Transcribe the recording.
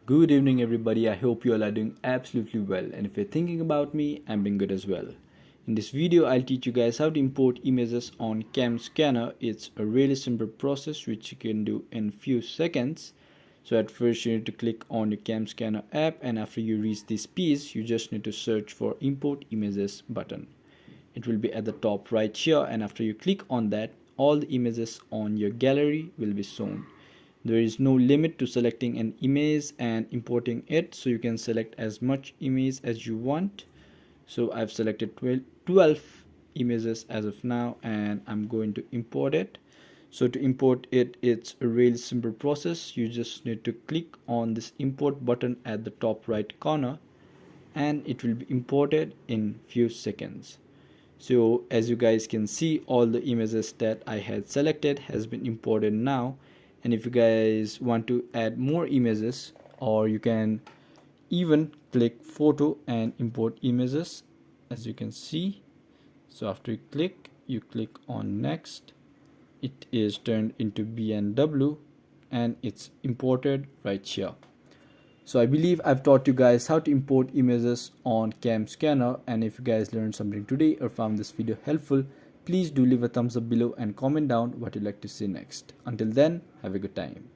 Good evening, everybody. I hope you all are doing absolutely well. And if you're thinking about me, I'm doing good as well. In this video, I'll teach you guys how to import images on CamScanner. It's a really simple process which you can do in few seconds. So at first, you need to click on the CamScanner app, and after you reach this piece, you just need to search for Import Images button. It will be at the top right here, and after you click on that, all the images on your gallery will be shown. There is no limit to selecting an image and importing it, so you can select as much image as you want. So I've selected 12 images as of now, and I'm going to import it. So to import it, it's a really simple process. You just need to click on this import button at the top right corner, and it will be imported in few seconds. So as you guys can see, all the images that I had selected has been imported now. And if you guys want to add more images, or you can even click photo and import images, as you can see. So after you click on next, it is turned into BNW and it's imported right here. So I believe I've taught you guys how to import images on CamScanner, and if you guys learned something today or found this video helpful, please do leave a thumbs up below and comment down what you'd like to see next. Until then, have a good time.